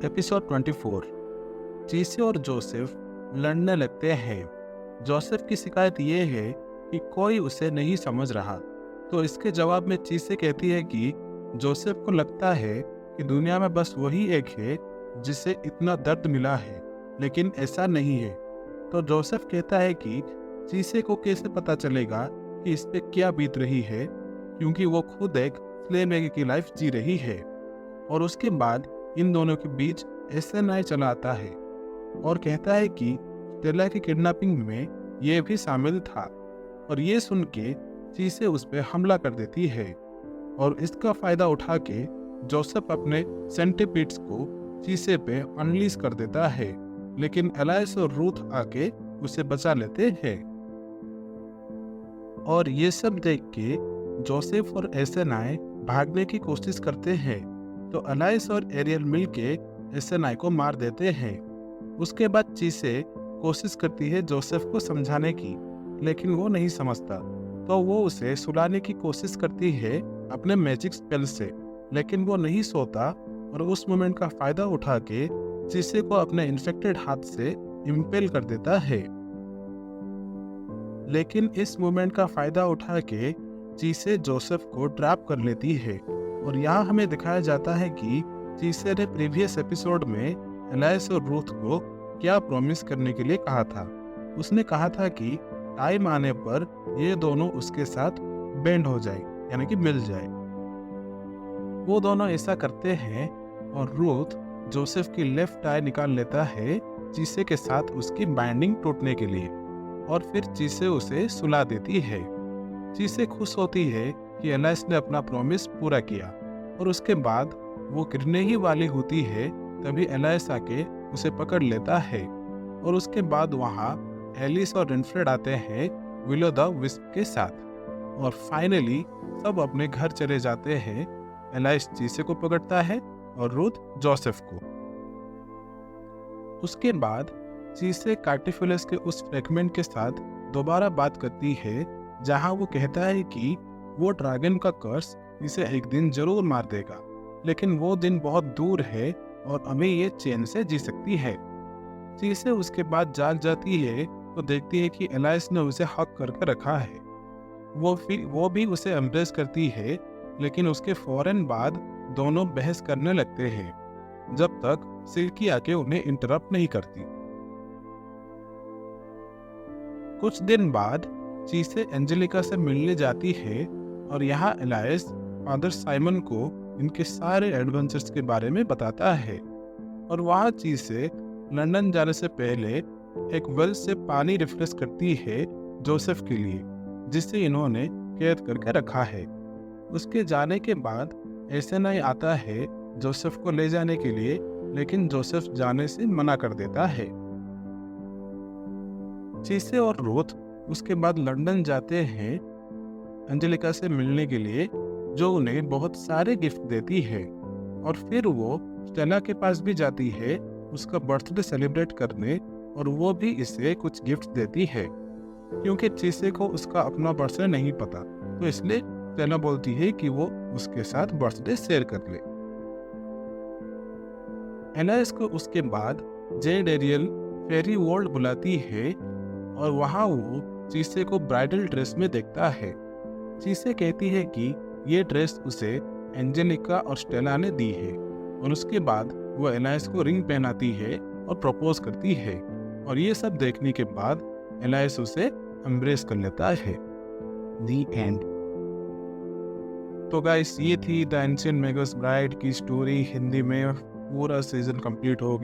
Episode 24। चीसे और Joseph लड़ने लगते हैं। जोसेफ की शिकायत ये है कि कोई उसे नहीं समझ रहा, तो इसके जवाब में चीसे कहती है कि जोसेफ को लगता है कि दुनिया में बस वही एक है जिसे इतना दर्द मिला है, लेकिन ऐसा नहीं है। तो जोसेफ कहता है कि चीसे को कैसे पता चलेगा कि इस पे क्या बीत रही है, क्योंकि वो खुद एक स्लेव की लाइफ जी रही है। और उसके बाद इन दोनों के बीच एसएनआई चला आता है और कहता है कि स्टेला की किडनैपिंग में ये भी शामिल था। और ये सुन के चीसे उस पर हमला कर देती है और इसका फायदा उठा के जोसेफ अपने सेंटीपीड्स को चीसे पे अनलीज कर देता है, लेकिन एलाइस और रूथ आके उसे बचा लेते हैं। और ये सब देख के जोसेफ और एसएनआई भागने की कोशिश करते हैं, तो एलाइस और एरियल मिलके एसएनआई को मार देते हैं। उसके बाद चीसे कोशिश करती है जोसेफ को समझाने की, लेकिन वो नहीं समझता, तो वो उसे सुलाने की कोशिश करती है अपने मैजिक स्पेल से, लेकिन वो नहीं सोता और उस मोमेंट का फायदा उठा के चीसे को अपने इन्फेक्टेड हाथ से इम्पेल कर देता है। लेकिन इस मोमेंट का फायदा उठा के चीसे जोसेफ को ट्रैप कर लेती है। और यहाँ हमें दिखाया जाता है कि चीसे ने प्रीवियस एपिसोड में एलाइस और रूथ को क्या प्रॉमिस करने के लिए कहा था। उसने कहा था कि टाइम आने पर ये दोनों उसके साथ बेंड हो जाए, यानी कि मिल जाए। वो दोनों ऐसा करते हैं और रूथ जोसेफ की लेफ्ट आई निकाल लेता है चीसे के साथ उसकी बाइंडिंग टूटने के लिए, और फिर चीसे उसे सुला देती है। चीसे खुश होती है कि एलाइस ने अपना प्रॉमिस पूरा किया। और उसके बाद वो गिरने ही वाली होती है, तभी एलाइस आके उसे पकड़ लेता है। और उसके बाद वहाँ एलिस और रेनफ्रेड आते हैं विलो द विस्प के साथ। और फाइनली सब अपने घर चले जाते हैं। एलाइस चीसे को पकड़ता है और रूथ जोसेफ को। उसके बाद चीसे कार्टिफुलस के उस फ्रैगमेंट के साथ दोबारा बात करती है, जहां वो कहता है कि वो ड्रैगन का कर्स इसे एक दिन जरूर मार देगा, लेकिन वो दिन बहुत दूर है और अभी ये चैन से जी सकती है। चीसे उसके बाद जाग जाती है तो देखती है कि एलाइस ने उसे हक करके रखा है। वो भी उसे एम्ब्रेस करती है, लेकिन उसके फौरन बाद दोनों बहस करने लगते हैं, जब तक सिल्की आके उन्हें इंटरप्ट नहीं करती। कुछ दिन बाद चीसे एंजेलिका से मिलने जाती है और यहाँ एलाइस फादर साइमन को इनके सारे एडवेंचर्स के बारे में बताता है। और वहाँ चीसे लंदन जाने से पहले एक वेल से पानी रिफ्रेश करती है जोसेफ के लिए, जिसे इन्होंने कैद करके रखा है। उसके जाने के बाद एसएनआई आता है जोसेफ को ले जाने के लिए, लेकिन जोसेफ जाने से मना कर देता है। चीसे और रूथ उसके बाद लंदन जाते हैं एंजेलिका से मिलने के लिए, जो उन्हें बहुत सारे गिफ्ट देती है। और फिर वो स्टेला के पास भी जाती है उसका बर्थडे सेलिब्रेट करने, और वो भी इसे कुछ गिफ्ट देती है, क्योंकि चीसे को उसका अपना बर्थडे नहीं पता, तो इसलिए स्टेला बोलती है कि वो उसके साथ बर्थडे शेयर कर ले। एलाइस को उसके बाद जेड एरियल फेरी वर्ल्ड बुलाती है और वहाँ वो चीसे को ब्राइडल ड्रेस में देखता है। चीसे कहती है कि ये ड्रेस उसे एंजेलिका और स्टेला ने दी है, और उसके बाद वो एलाइस को रिंग पहनाती है और प्रपोज करती है। और ये सब देखने के बाद एलाइस उसे एम्ब्रेस कर लेता है। दी एंड। तो गाइस, ये थी द एंशिएंट मैगस ब्राइड की स्टोरी। हिंदी में पूरा सीजन कंप्लीट हो गया।